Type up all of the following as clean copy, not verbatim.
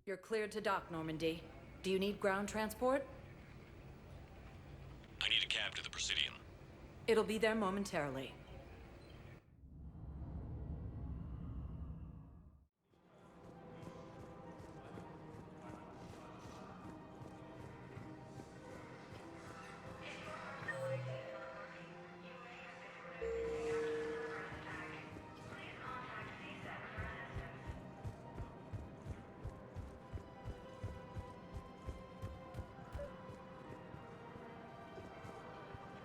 You're cleared to dock, Normandy. Do you need ground transport? I need a cab to the Presidium. It'll be there momentarily.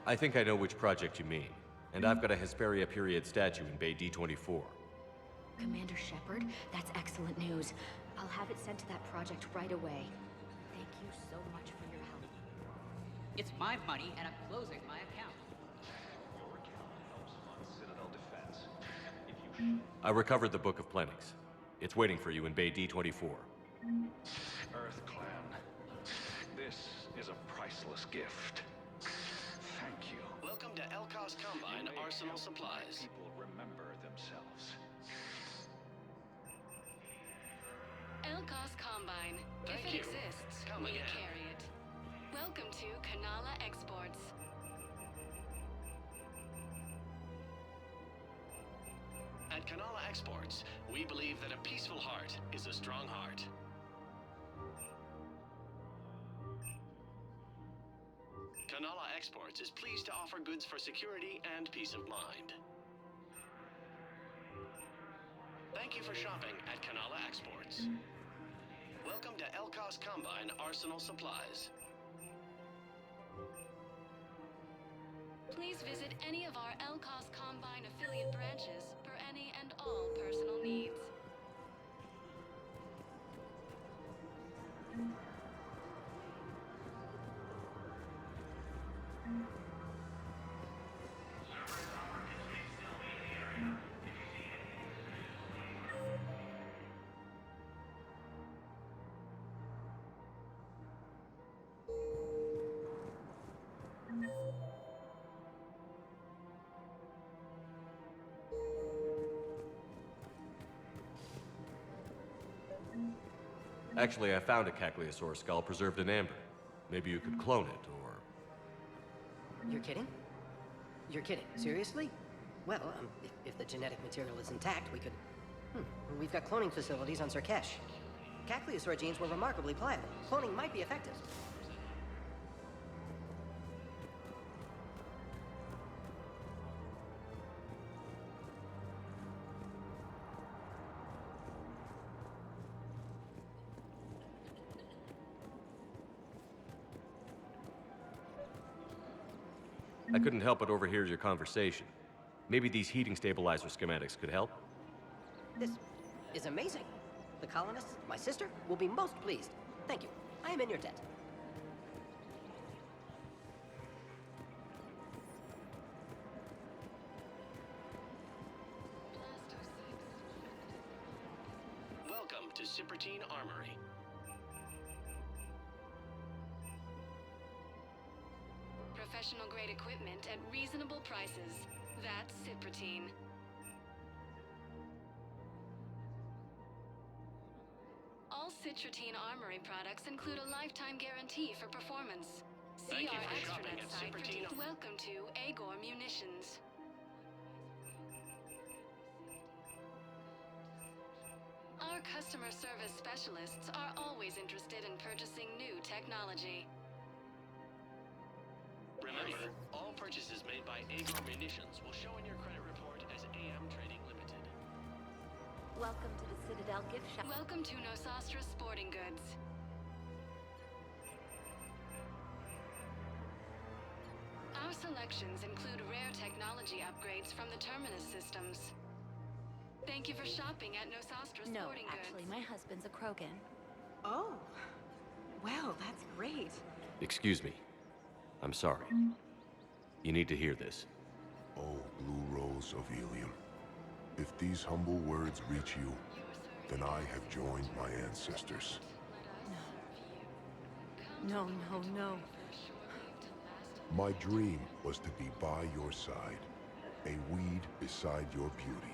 I think I know which project you mean. And I've got a Hesperia period statue in Bay D24. Commander Shepard, that's excellent news. I'll have it sent to that project right away. Thank you so much for your help. It's my money, and I'm closing my account. Your account helps fund Citadel defense. If you I recovered the Book of Plenix. It's waiting for you in Bay D24. Earth Clan, this is a priceless gift. Thank you. Welcome to Elkos Combine You may Arsenal help Supplies. People remember themselves. Elkos Combine. Thank If it you. exists, Come we again. carry it. Welcome to Kanala Exports. At Kanala Exports, we believe that a peaceful heart is a strong heart. Kanala Exports is pleased to offer goods for security and peace of mind. Thank you for shopping at Kanala Exports. Welcome to Elkos Combine Arsenal Supplies. Please visit any of our Elkos Combine affiliate branches for any and all personal needs. Actually, I found a Cagliasaur skull preserved in amber. Maybe you could clone it, or... You're kidding? You're kidding. Seriously? Well, if the genetic material is intact, we could... We've got cloning facilities on Surkesh. Cagliasaur genes were remarkably pliable. Cloning might be effective. I couldn't help but overhear your conversation. Maybe these heating stabilizer schematics could help? This is amazing. The colonists, my sister, will be most pleased. Thank you. I am in your debt. Welcome to Cypertine Armory. Professional grade equipment at reasonable prices. That's Cypertine. All Cypertine Armory products include a lifetime guarantee for performance. See Thank you our for shopping extranet at site for Cypertine. Welcome to Agor Munitions. Our customer service specialists are always interested in purchasing new technology. Remember, all purchases made by Agor Munitions will show in your credit report as AM Trading Limited. Welcome to the Citadel gift shop. Welcome to Nosastra Sporting Goods. Our selections include rare technology upgrades from the Terminus systems. Thank you for shopping at Nosastra No, Sporting Goods. actually, my husband's a Krogan. Oh. Wow, that's great. Excuse me. I'm sorry. You need to hear this. Oh, Blue Rose of Ilium. If these humble words reach you, then I have joined my ancestors. No, no, no. My dream was to be by your side, a weed beside your beauty,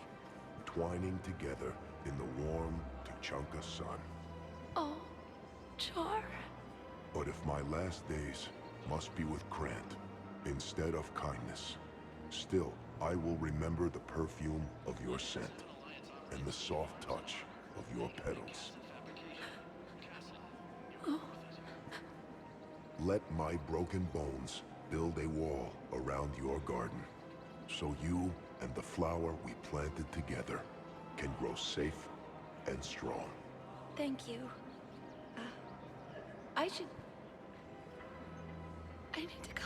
twining together in the warm Tuchanka sun. Oh, Char. But if my last days must be with Grant instead of kindness, still I will remember the perfume of your scent and the soft touch of your petals. Let my broken bones build a wall around your garden, so you and the flower we planted together can grow safe and strong. Thank you. I need to go.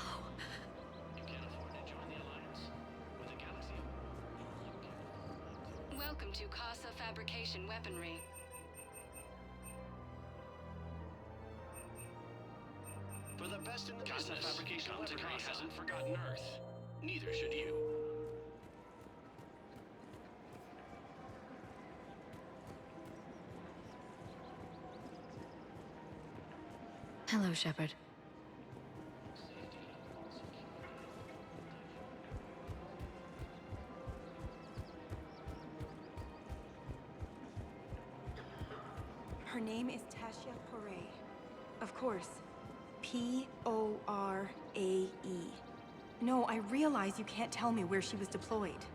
Welcome to Casa Fabrication Weaponry. For the best in the business, fabrication weaponry hasn't forgotten Earth. Neither should you. Hello, Shepard. Her name is Tasha Poray. Of course. P-O-R-A-E. No, I realize you can't tell me where she was deployed.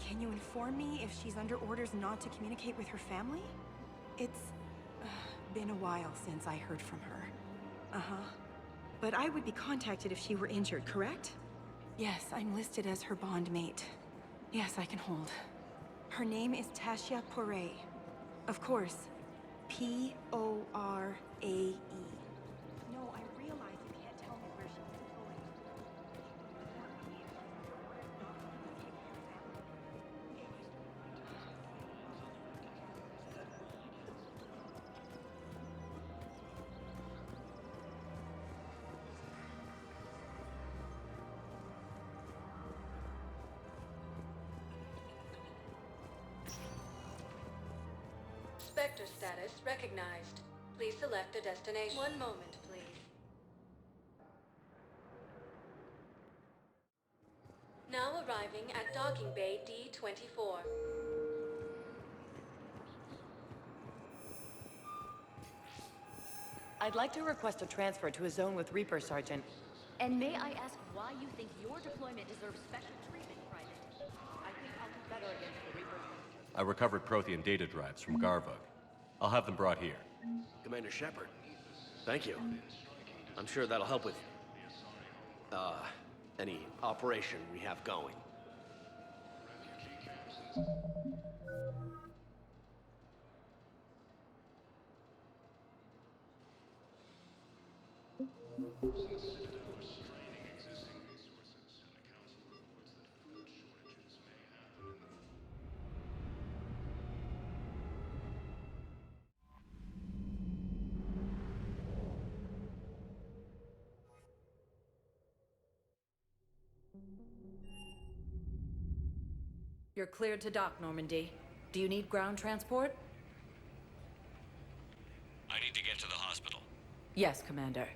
Can you inform me if she's under orders not to communicate with her family? It's been a while since I heard from her. Uh-huh. But I would be contacted if she were injured, correct? Yes, I'm listed as her bond mate. Yes, I can hold. Her name is Tasha Poray. Of course. P-O-R-A-E. No, I realize you can't tell me where she was deployed. Spectre status recognized. Please select a destination. One moment, please. Now arriving at docking bay D-24. I'd like to request a transfer to a zone with Reaper, Sergeant. And may I ask why you think your deployment deserves special treatment, Private? I think I'll do better against the Reaper. I recovered Prothean data drives from Garvug. I'll have them brought here. Commander Shepard, thank you. I'm sure that'll help with, any operation we have going. You're cleared to dock, Normandy. Do you need ground transport? I need to get to the hospital. Yes, Commander.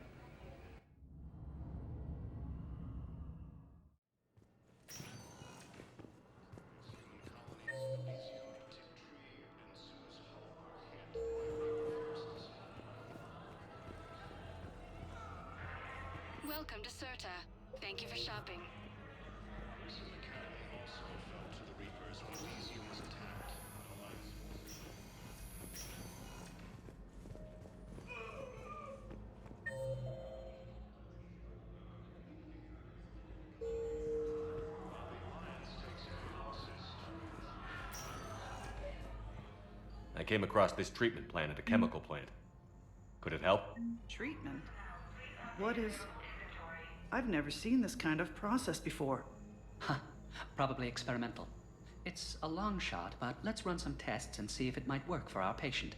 Welcome to Serta. Thank you for shopping. I came across this treatment plant at a chemical plant. Could it help? Treatment? What is... I've never seen this kind of process before. Huh. Probably experimental. It's a long shot, but let's run some tests and see if it might work for our patient.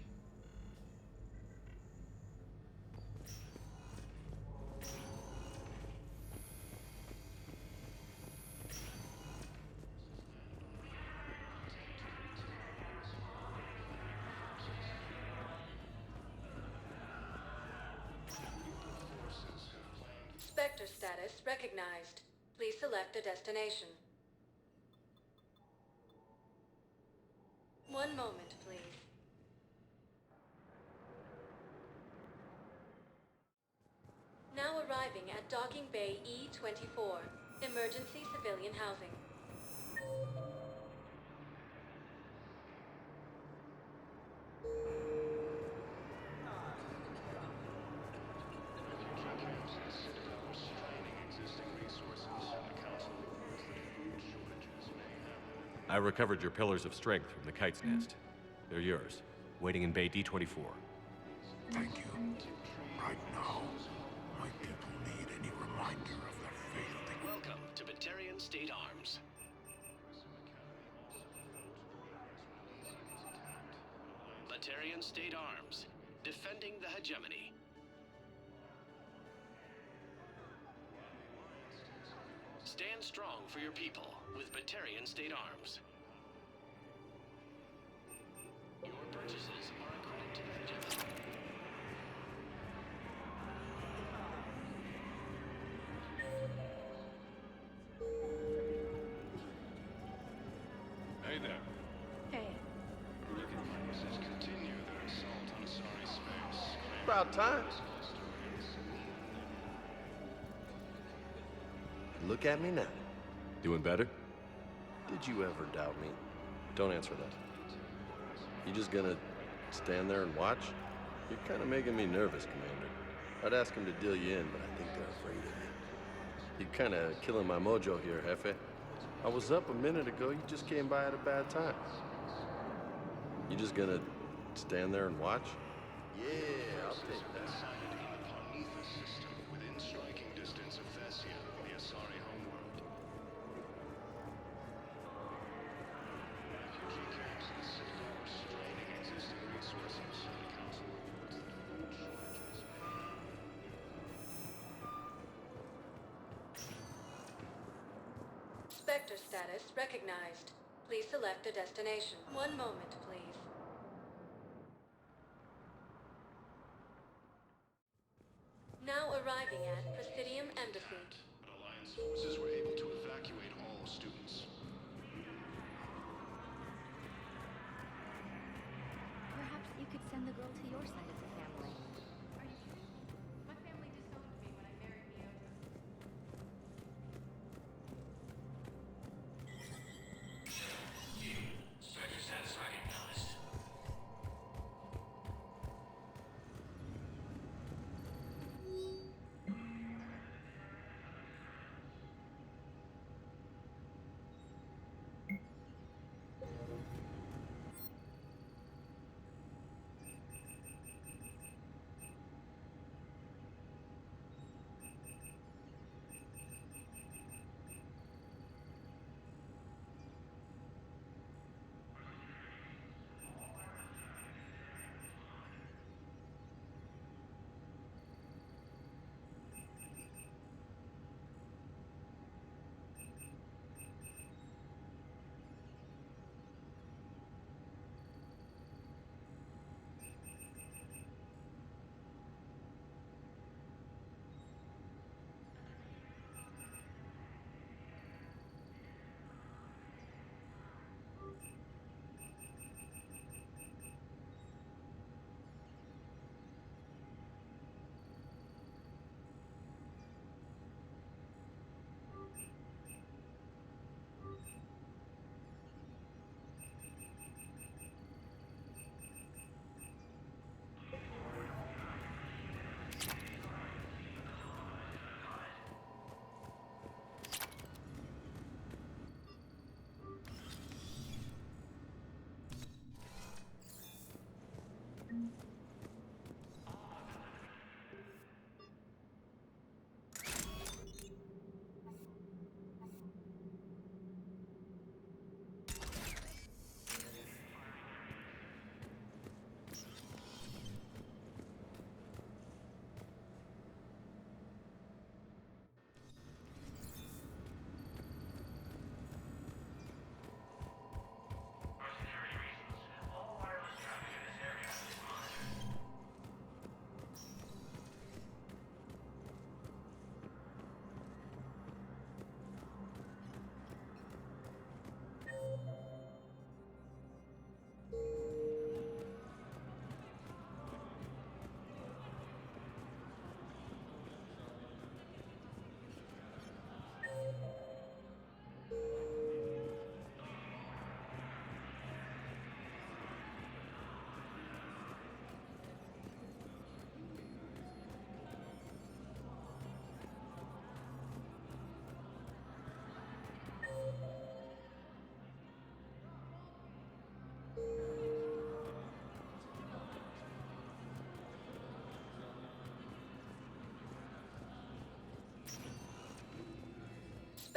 Spectre status recognized. Please select a destination. One moment, please. arriving at Docking Bay E-24, emergency civilian housing. I recovered your pillars of strength from the kite's nest. They're yours, waiting in Bay D-24. Thank you. Right now, my people need any reminder of their faith. Welcome to Batarian State Arms. Batarian State Arms, defending the hegemony. Stand strong for your people with Batarian State Arms. Your purchases are a credit to the hegemony. Hey there. Hey. Forces continue their assault on Asari space. About time. Look at me now. Doing better? Did you ever doubt me? Don't answer that. You just gonna stand there and watch? You're kind of making me nervous, Commander. I'd ask him to deal you in, but I think they're afraid of you. You're kind of killing my mojo here, Jefe. I was up a minute ago. You just came by at a bad time. You just gonna stand there and watch? Yeah, I'll take that. Sighted in the Parnitha system, within striking distance of Thessia, the Asari homeworld. Refugee camps in the citadel are straining existing resources. The council reports that food shortages may Spectre status recognized. Please select a destination. One moment, please. Now arriving at Presidium Embassy. But Alliance forces were able to evacuate all students. Perhaps you could send the girl to your side of the family. Are you kidding? My family disowned me when I married Miota. Spectre status recognized.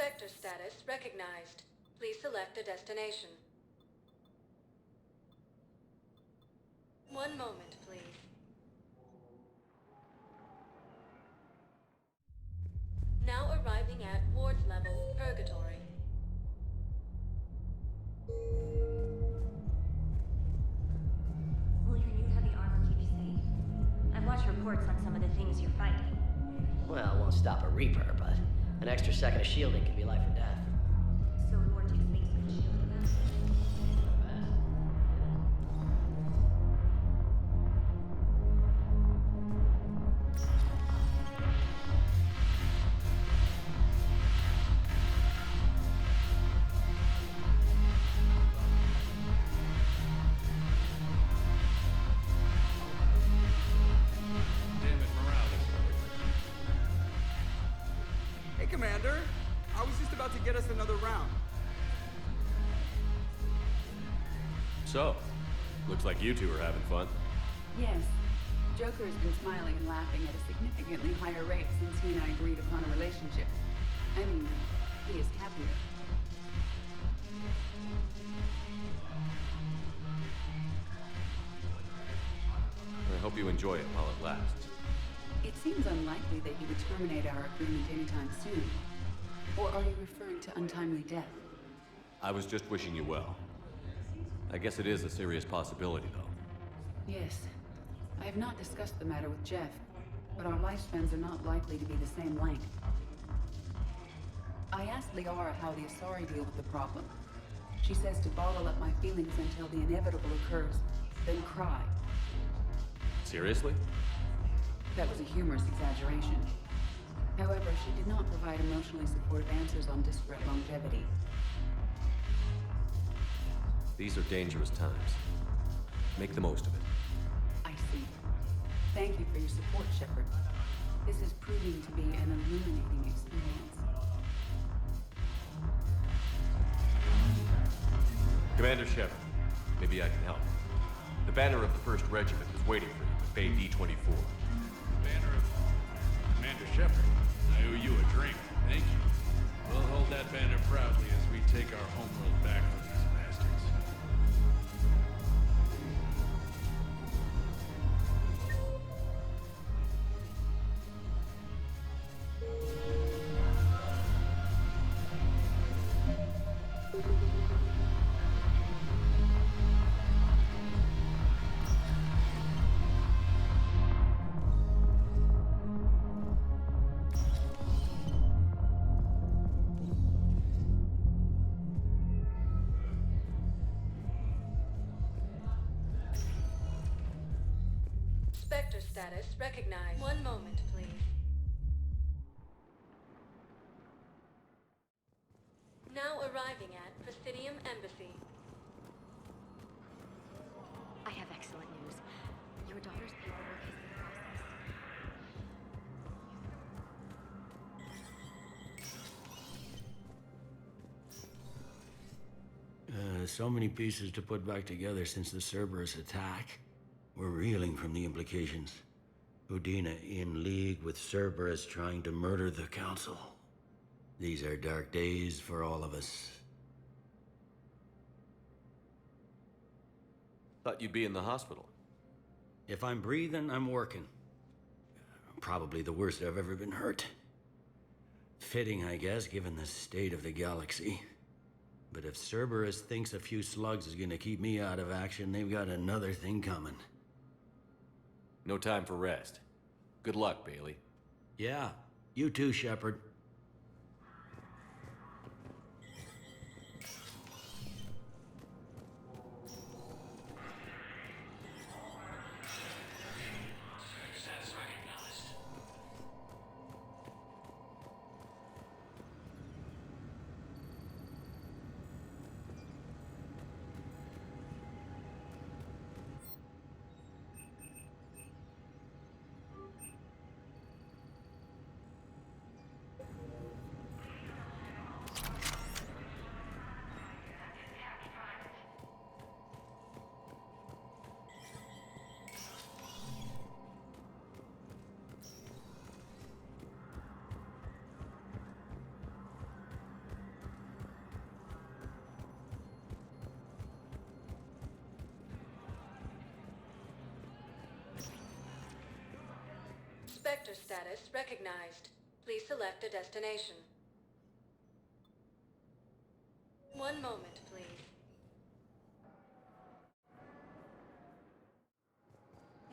Spectre status recognized. Please select a destination. One moment, please. Now arriving at ward level, Purgatory. Will your new heavy armor keep you safe? I've watched reports on some of the things you're fighting. Well, it won't stop a Reaper, but an extra second of shielding could be life or death. So Vortex makes good shielding then? Damn it, morale. Hey, Commander. I was just about to get us another round. So, looks like you two are having fun. Yes. Joker has been smiling and laughing at a significantly higher rate since he and I agreed upon a relationship. I mean, he is happier. I hope you enjoy it while it lasts. It seems unlikely that he would terminate our agreement anytime soon. Or are you referring to untimely death? I was just wishing you well. I guess it is a serious possibility, though. Yes. I have not discussed the matter with Jeff, but our lifespans are not likely to be the same length. I asked Liara how the Asari deal with the problem. She says to bottle up my feelings until the inevitable occurs, then cry. Seriously? That was a humorous exaggeration. However, she did not provide emotionally supportive answers on disparate longevity. These are dangerous times. Make the most of it. I see. Thank you for your support, Shepard. This is proving to be an illuminating experience. Commander Shepard, maybe I can help. The banner of the 1st Regiment is waiting for you at Bay D-24. Banner of Commander Shepard. I owe you a drink. Thank you. We'll hold that banner proudly as we take our homeworld back from these bastards. Spectre status recognized. One moment, please. Now arriving at Presidium Embassy. I have excellent news. Your daughter's paperwork has been processed. So many pieces to put back together since the Cerberus attack. We're reeling from the implications. Udina in league with Cerberus trying to murder the Council. These are dark days for all of us. Thought you'd be in the hospital. If I'm breathing, I'm working. Probably the worst I've ever been hurt. Fitting, I guess, given the state of the galaxy. But if Cerberus thinks a few slugs is gonna keep me out of action, they've got another thing coming. No time for rest. Good luck, Bailey. Yeah, you too, Shepard. Status recognized. Spectre status recognized. Please select a destination. 1 moment, please.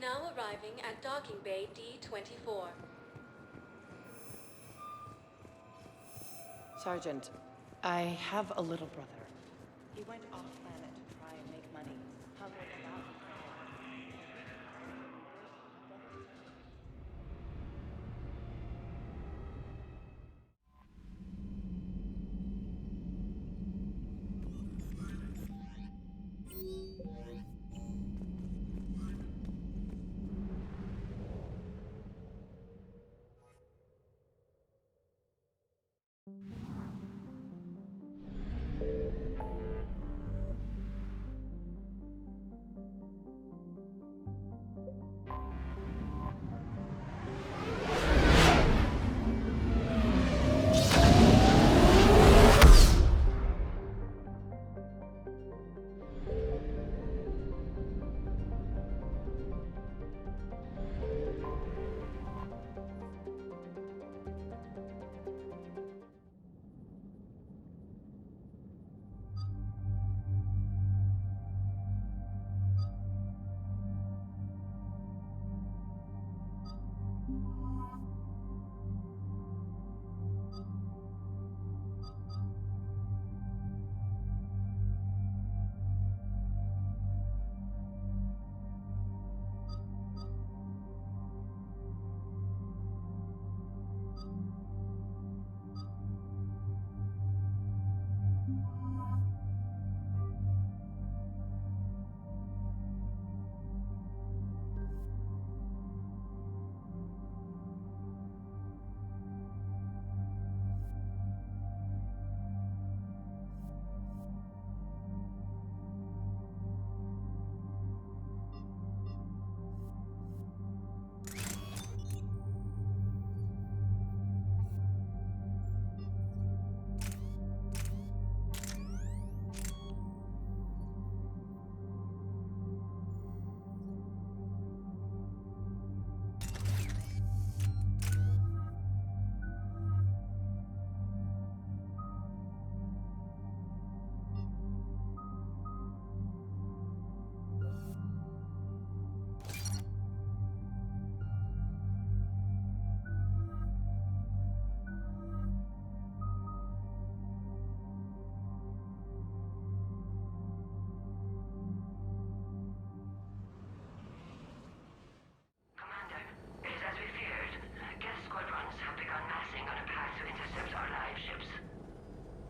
Now arriving at docking bay D-24. Sergeant, I have a little brother. He went off-planet to try and make money. Hung about.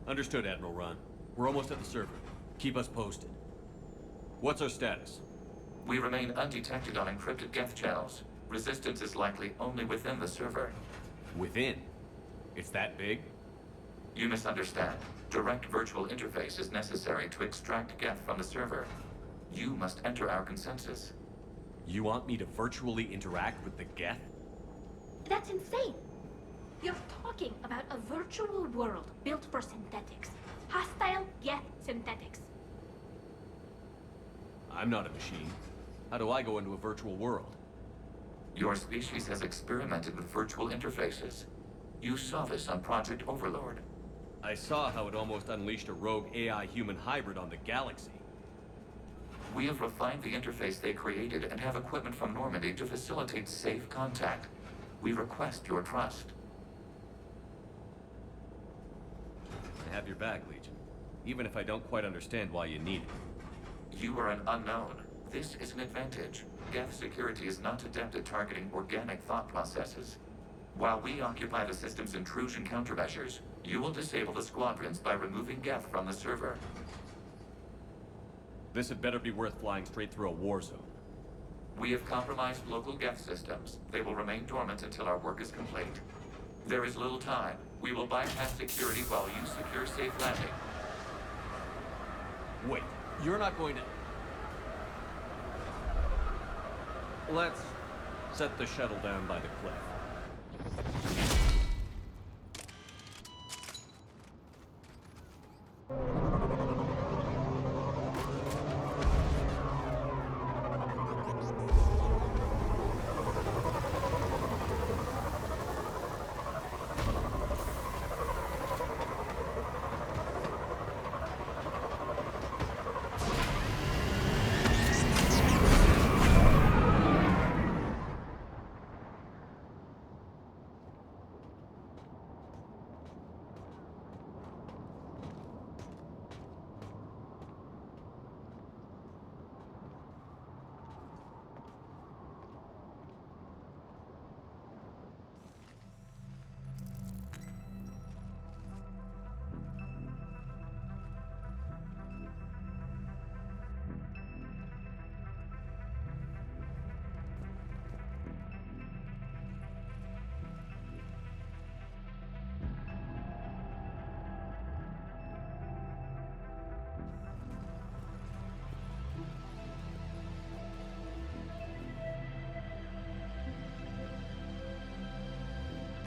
Understood, Admiral Ron. We're almost at the server. Keep us posted. What's our status? We remain undetected on encrypted Geth channels. Resistance is likely only within the server. Within? It's that big? You misunderstand. Direct virtual interface is necessary to extract Geth from the server. You must enter our consensus. You want me to virtually interact with the Geth? That's insane! You're talking about a virtual world built for synthetics. Hostile Geth synthetics. I'm not a machine. How do I go into a virtual world? Your species has experimented with virtual interfaces. You saw this on Project Overlord. I saw how it almost unleashed a rogue AI-human hybrid on the galaxy. We have refined the interface they created and have equipment from Normandy to facilitate safe contact. We request your trust. I have your back, Legion. Even if I don't quite understand why you need it. You are an unknown. This is an advantage. Geth security is not adept at targeting organic thought processes. While we occupy the system's intrusion countermeasures, you will disable the squadrons by removing Geth from the server. This had better be worth flying straight through a war zone. We have compromised local Geth systems. They will remain dormant until our work is complete. There is little time. We will bypass security while you secure safe landing. Wait, you're not going to... Let's set the shuttle down by the cliff.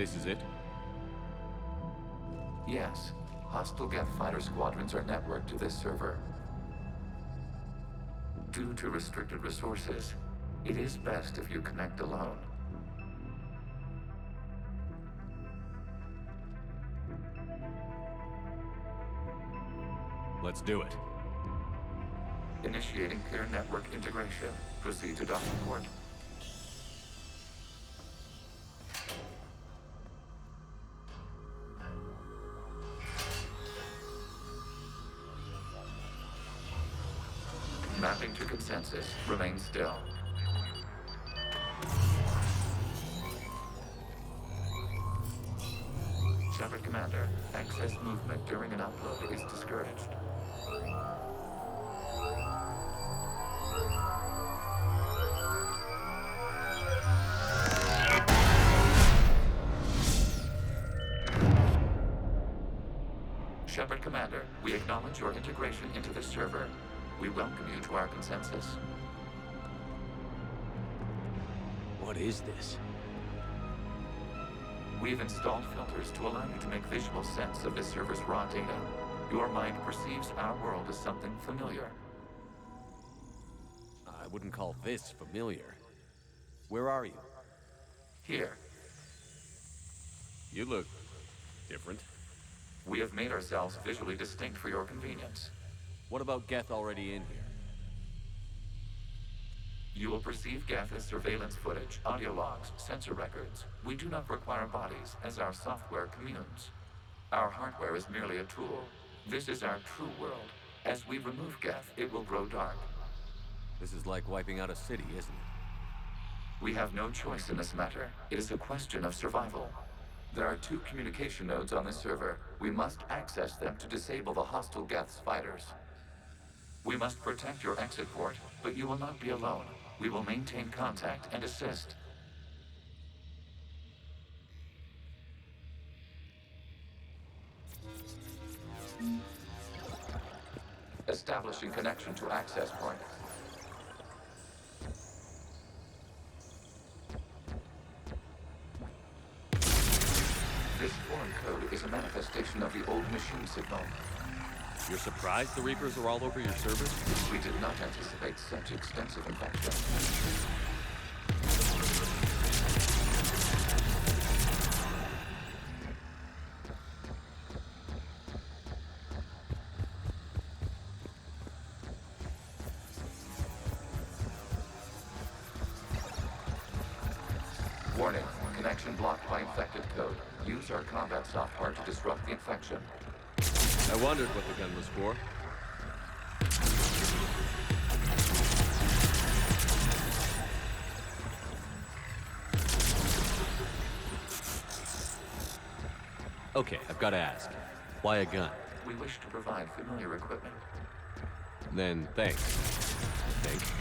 This is it? Yes. Hostile Geth fighter squadrons are networked to this server. Due to restricted resources, it is best if you connect alone. Let's do it. Initiating peer network integration. Proceed to docking port. Mapping to consensus. Remain still. Shepard Commander, excess movement during an upload is discouraged. Shepard Commander, we acknowledge your integration into the server. We welcome you to our consensus. What is this? We've installed filters to allow you to make visual sense of this server's raw data. Your mind perceives our world as something familiar. I wouldn't call this familiar. Where are you? Here. You look different. We have made ourselves visually distinct for your convenience. What about Geth already in here? You will perceive Geth as surveillance footage, audio logs, sensor records. We do not require bodies, as our software communes. Our hardware is merely a tool. This is our true world. As we remove Geth, it will grow dark. This is like wiping out a city, isn't it? We have no choice in this matter. It is a question of survival. There are 2 communication nodes on this server. We must access them to disable the hostile Geth's fighters. We must protect your exit port, but you will not be alone. We will maintain contact and assist. Establishing connection to access point. This foreign code is a manifestation of the old machine signal. You're surprised the Reapers are all over your servers? We did not anticipate such extensive infection. Warning, connection blocked by infected code. Use our combat software to disrupt the infection. I wondered what the gun was for. Okay, I've got to ask. Why a gun? We wish to provide familiar equipment. Then, thanks. Thanks.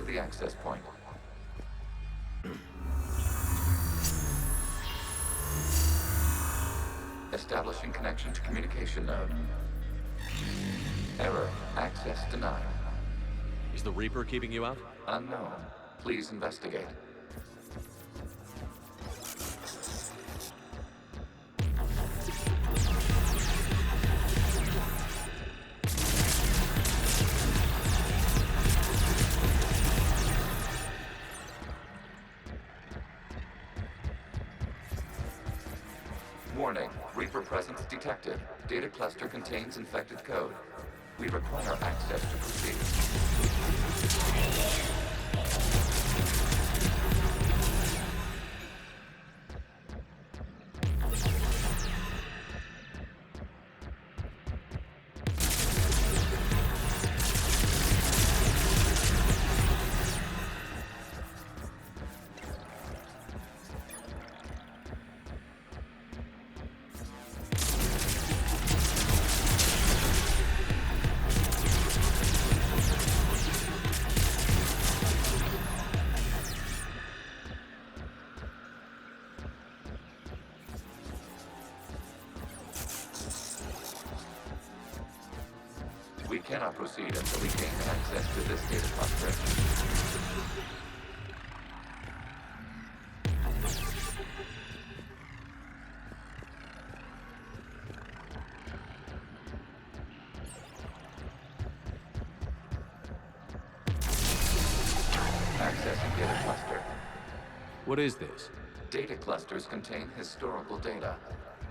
the access point. Establishing connection to communication node. Error. Access denied. Is the Reaper keeping you out? Unknown. Please investigate. Warning. Reaper presence detected. Data cluster contains infected code. We require access to proceed. We cannot proceed until we gain access to this data cluster. Accessing data cluster. What is this? Data clusters contain historical data.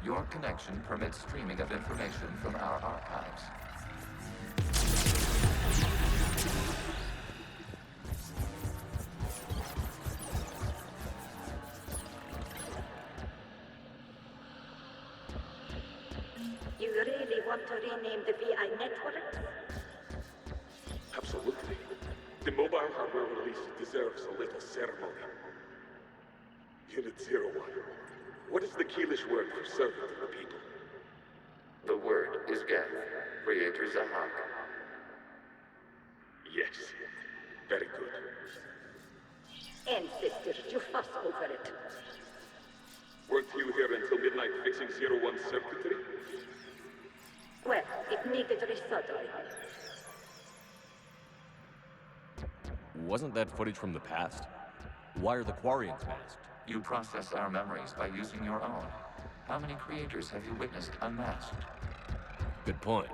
Your connection permits streaming of information from our archives. You really want to rename the VI network? Absolutely. The mobile hardware release deserves a little ceremony. Unit 01. What is the Keelish word for servant of the people? The word is Geth, Creator Zahak. Yes. Very good. Ancestors, you fuss over it. Weren't you here until midnight fixing 01's circuitry? Well, it needed resoldering. Wasn't that footage from the past? Why are the Quarians masked? You process our memories by using your own. How many creators have you witnessed unmasked? Good point.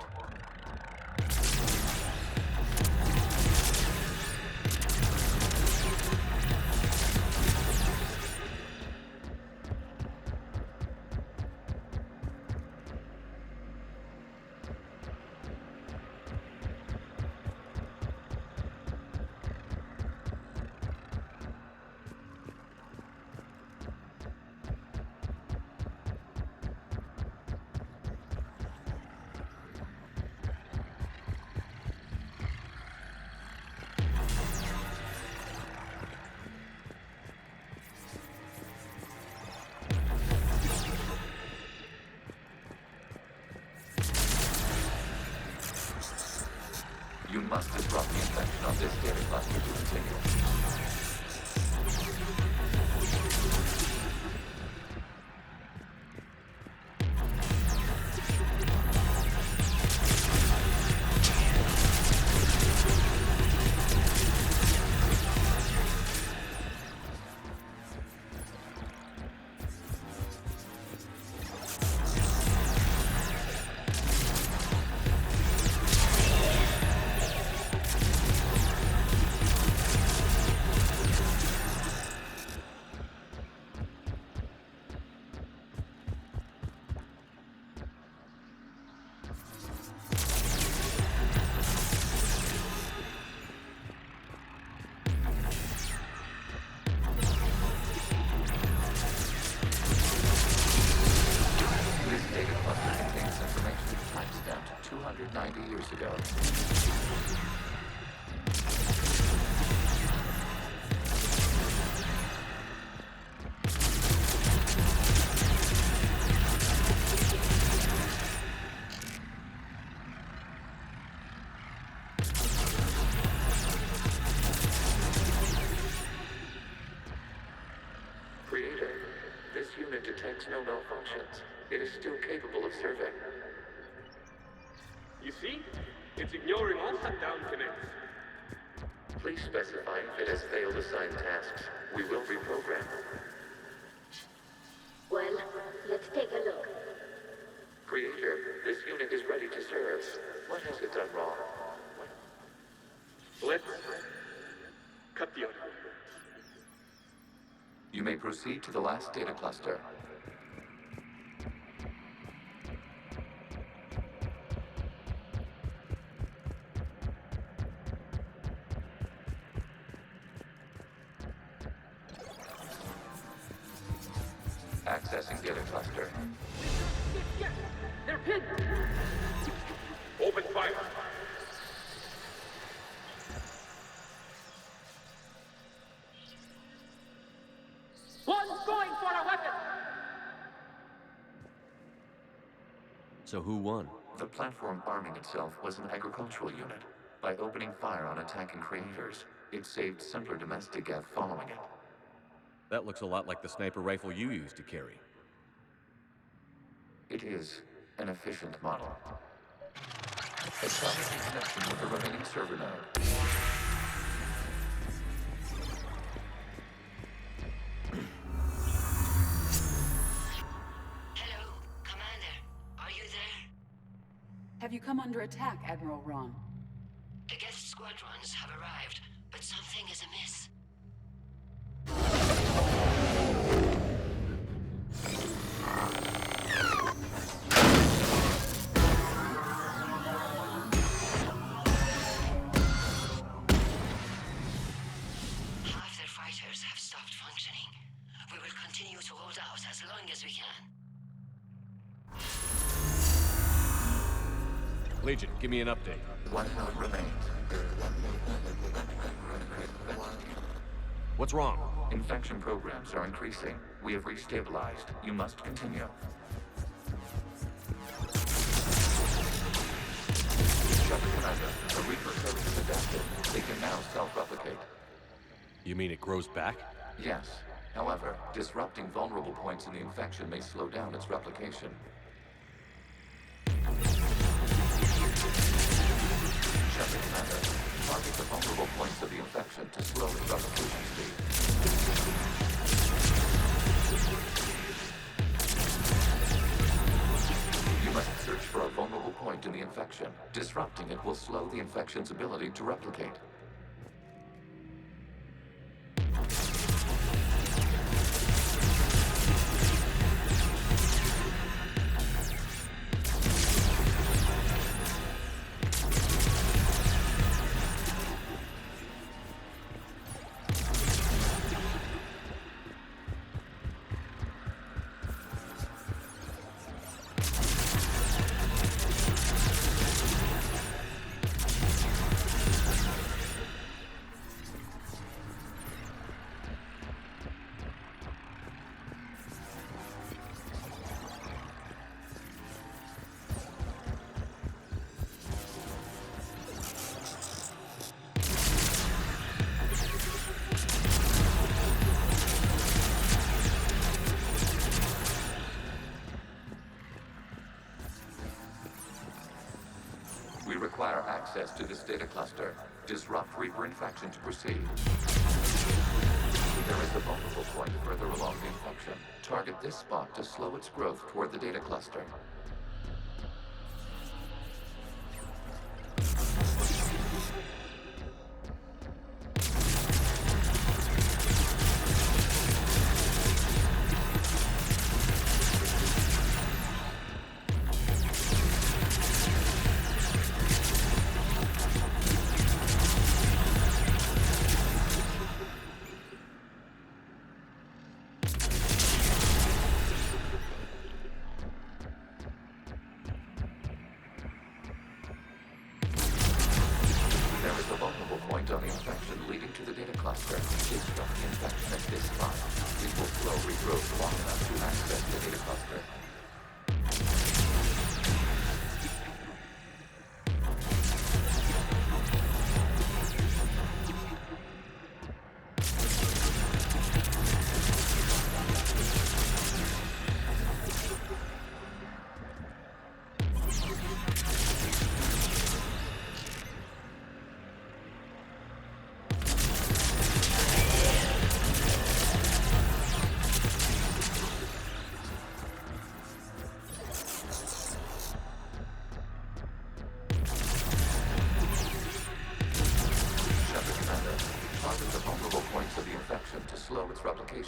You must disrupt the infection of this data cluster to continue. This data cluster contains information timestamped 290 years ago. unit detects no malfunctions. It is still capable of serving. You see? It's ignoring all shutdown connects. Please specify if it has failed assigned tasks. We will reprogram. Well, let's take a look. Creator, this unit is ready to serve. What has it done wrong? Let's cut the audio. You may proceed to the last data cluster. Accessing data cluster. They're pinned! Open fire! One's going for a weapon! So who won? The platform arming itself was an agricultural unit. By opening fire on attacking creators, it saved simpler domestic Geth following it. That looks a lot like the sniper rifle you used to carry. It is an efficient model. Establishing connection with the remaining server node. Hello, Commander. Are you there? Have you come under attack, Admiral Ron? The Geth squadrons have arrived, but something is amiss. Half their fighters have stopped functioning. We will continue to hold out as long as we can. Legion, give me an update. One node remains. What's wrong? Infection programs are increasing. We have restabilized. You must continue. Commander, the Reaper code is adapted. They can now self-replicate. You mean it grows back? Yes. However, disrupting vulnerable points in the infection may slow down its replication. Shepard, Commander, target the vulnerable points of the infection to slow its replication speed. You must search for a vulnerable point in the infection. Disrupting it will slow the infection's ability to replicate. We require access to this data cluster. Disrupt Reaper infection to proceed. There is a vulnerable point further along the infection. Target this spot to slow its growth toward the data cluster. On the infection leading to the data cluster. Disrupt the infection at this spot. It will slow regrowth long enough to access the data cluster.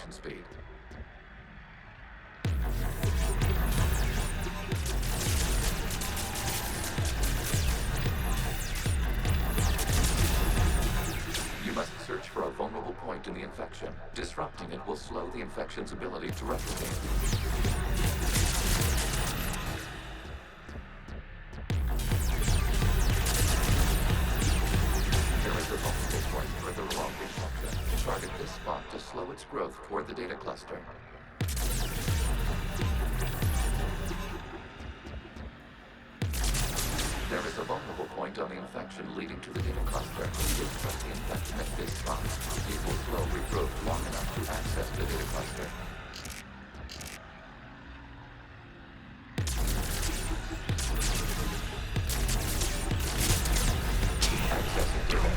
replication speed. You must search for a vulnerable point in the infection. Disrupting it will slow the infection's ability to replicate. There is a vulnerable point further along the infection. Target this spot to slow its growth toward the data cluster. There is a vulnerable point on the infection leading to the data cluster. Disrupt the infection at this spot. It will slow regrowth long enough to access the data cluster. Accessing data.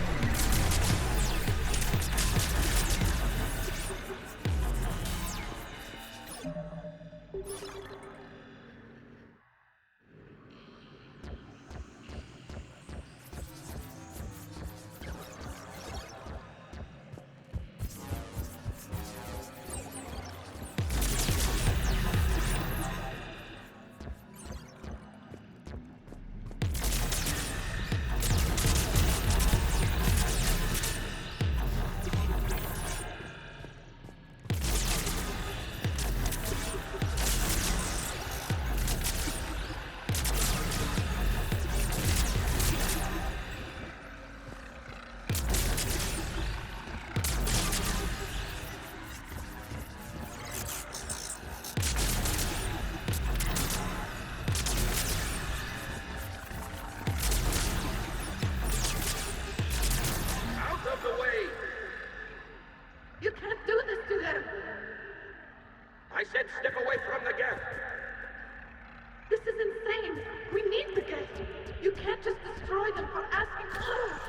Out of the way! You can't do this to them! I said step away from the Geth! This is insane! We need the Geth! You can't just destroy them for asking for us!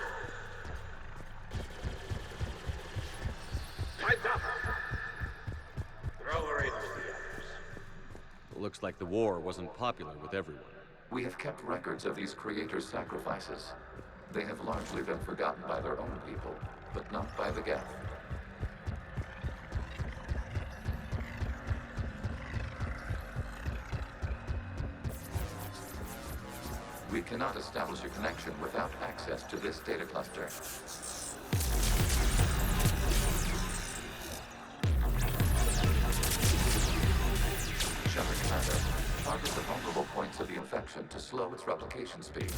Time's up! Throw her in with the others. Looks like the war wasn't popular with everyone. We have kept records of these creators' sacrifices. They have largely been forgotten by their own people, but not by the Geth. We cannot establish a connection without access to this data cluster. Shepard Commander, target the vulnerable points of the infection to slow its replication speed.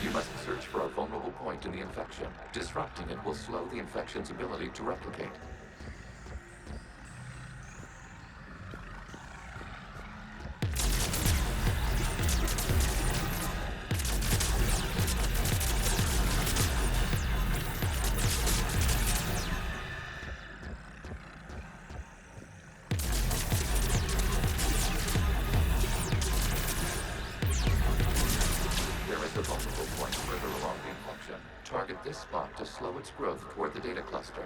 You must search for a vulnerable point in the infection. Disrupting it will slow the infection's ability to replicate. The vulnerable point further along the infection. Target this spot to slow its growth toward the data cluster.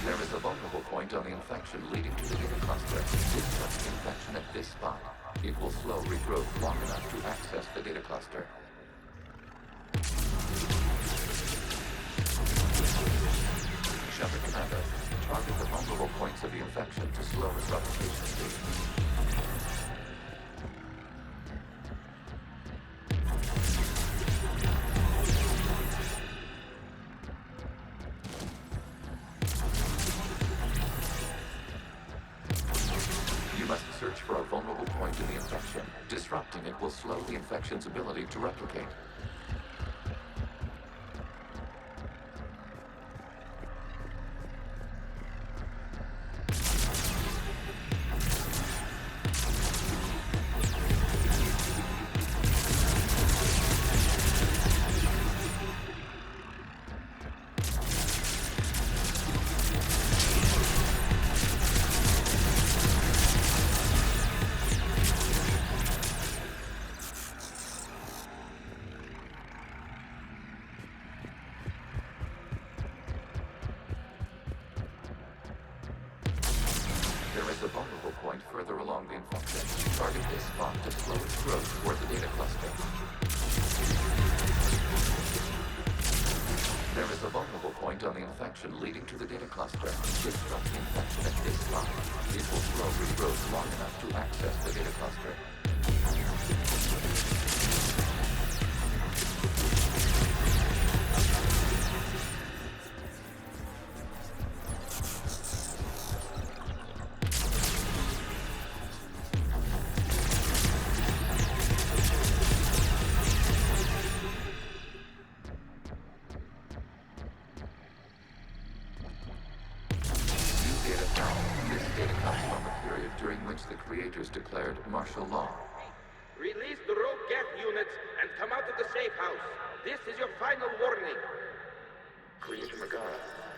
There is a vulnerable point on the infection leading to the data cluster. Disrupt the infection at this spot. It will slow regrowth long enough to access the data cluster. Shepard Commander, target the vulnerable points of the infection to slow its replication speed. You must search for a vulnerable point in the infection. Disrupting it will slow the infection's ability to replicate. a vulnerable point further along the infection. Target this spot to slow its growth toward the data cluster. There is a vulnerable point on the infection leading to the data cluster. Disrupt the infection at this spot. It will slow regrowth long enough to access the data cluster. Declared martial law. Release the rogue Geth units and come out of the safe house. This is your final warning. Creator Megara,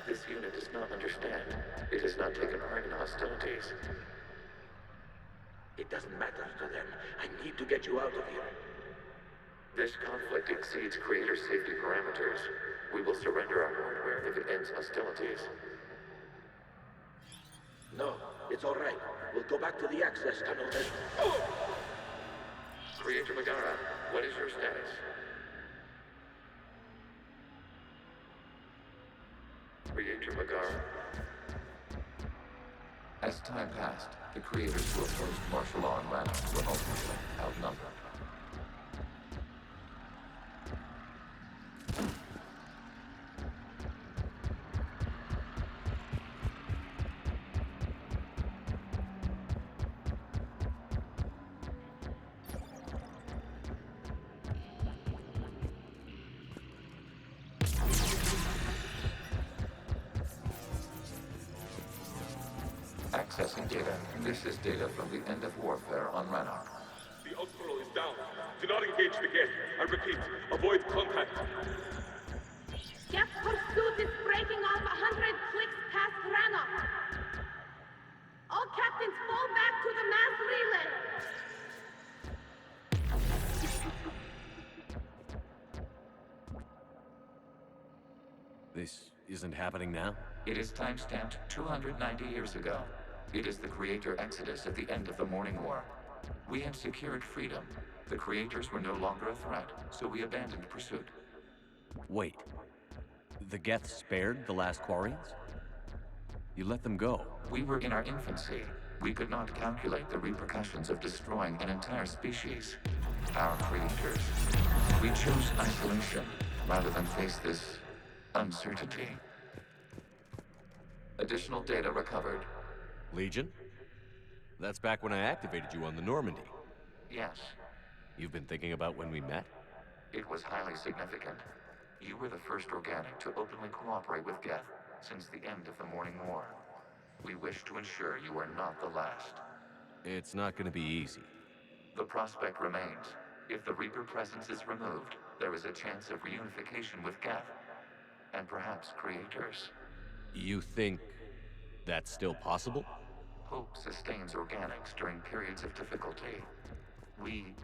this unit does not understand. It has not taken part in hostilities. It doesn't matter to them. I need to get you out of here. This conflict exceeds Creator's safety parameters. We will surrender our hardware if it ends hostilities. No, it's all right. We'll go back to the access tunnel then. Oh! Creator Megara, what is your status? Creator Megara? As time passed, the creators who opposed martial law in Rannoch were ultimately outnumbered. Accessing data. This is data from the end of warfare on Rannoch. The Outro is down. Do not engage the Geth. I repeat, avoid contact. Geth pursuit is breaking off 100 clicks past Rannoch. All captains fall back to the mass relay. This isn't happening now? It is timestamped 290 years ago. It is the Creator Exodus at the end of the Morning War. We had secured freedom. The Creators were no longer a threat, so we abandoned pursuit. Wait. The Geth spared the last Quarians? You let them go. We were in our infancy. We could not calculate the repercussions of destroying an entire species. Our Creators. We chose isolation rather than face this uncertainty. Additional data recovered. Legion? That's back when I activated you on the Normandy. Yes. You've been thinking about when we met? It was highly significant. You were the first organic to openly cooperate with Geth since the end of the Morning War. We wish to ensure you are not the last. It's not gonna be easy. The prospect remains. If the Reaper presence is removed, there is a chance of reunification with Geth. And perhaps Creators. You think that's still possible? Hope sustains organics during periods of difficulty. We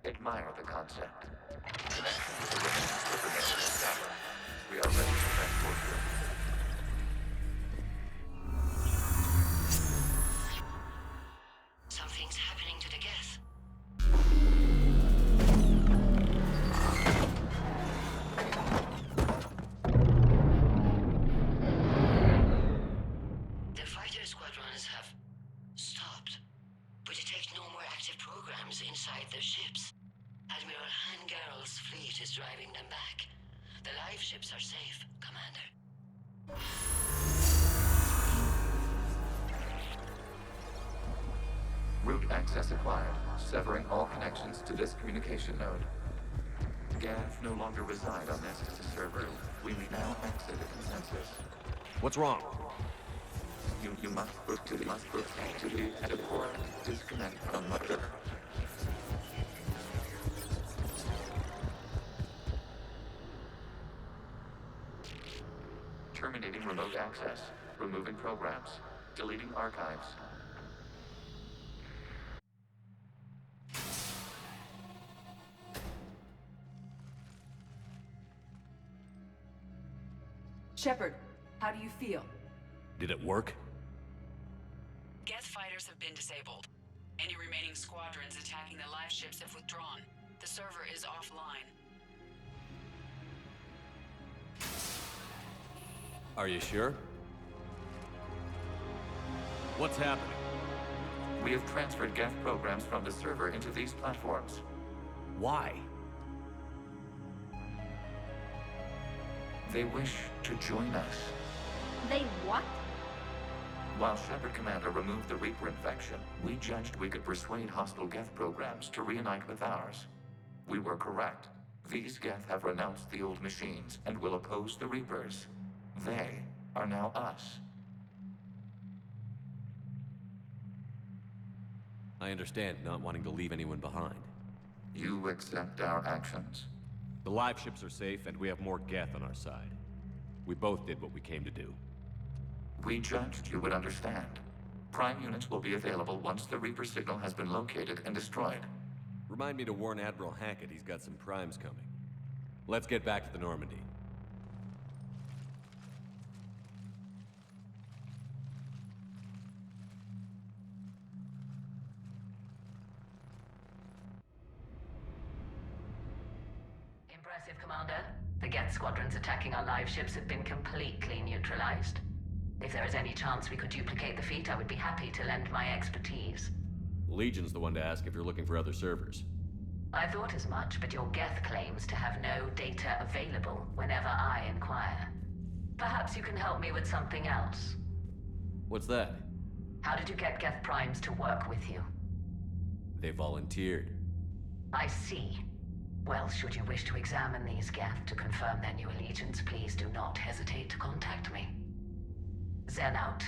admire the concept. Connection with the remains of the nation established. We are ready to transport you. Something's happening to the Geth. The fighter squadrons have stopped, but detect no more active programs inside their ships. Admiral Hangarl's fleet is driving them back. The live ships are safe, Commander. Route access acquired, severing all connections to this communication node. Geth no longer reside on this server. We may now exit the consensus. What's wrong? You must put to the activity at a port. Disconnect from mother. Terminating remote access. Removing programs. Deleting archives. Shepard, how do you feel? Did it work? Geth fighters have been disabled. Any remaining squadrons attacking the live ships have withdrawn. The server is offline. Are you sure? What's happening? We have transferred Geth programs from the server into these platforms. Why? They wish to join us. They what? While Shepard Commander removed the Reaper infection, we judged we could persuade hostile Geth programs to reunite with ours. We were correct. These Geth have renounced the old machines and will oppose the Reapers. They are now us. I understand not wanting to leave anyone behind. You accept our actions? The live ships are safe, and we have more Geth on our side. We both did what we came to do. We judged you would understand. Prime units will be available once the Reaper signal has been located and destroyed. Remind me to warn Admiral Hackett he's got some primes coming. Let's get back to the Normandy. Impressive, Commander. The Geth squadrons attacking our live ships have been completely neutralized. If there is any chance we could duplicate the feat, I would be happy to lend my expertise. Legion's the one to ask if you're looking for other servers. I thought as much, but your Geth claims to have no data available whenever I inquire. Perhaps you can help me with something else. What's that? How did you get Geth primes to work with you? They volunteered. I see. Well, should you wish to examine these Geth to confirm their new allegiance, please do not hesitate to contact me. Zen out.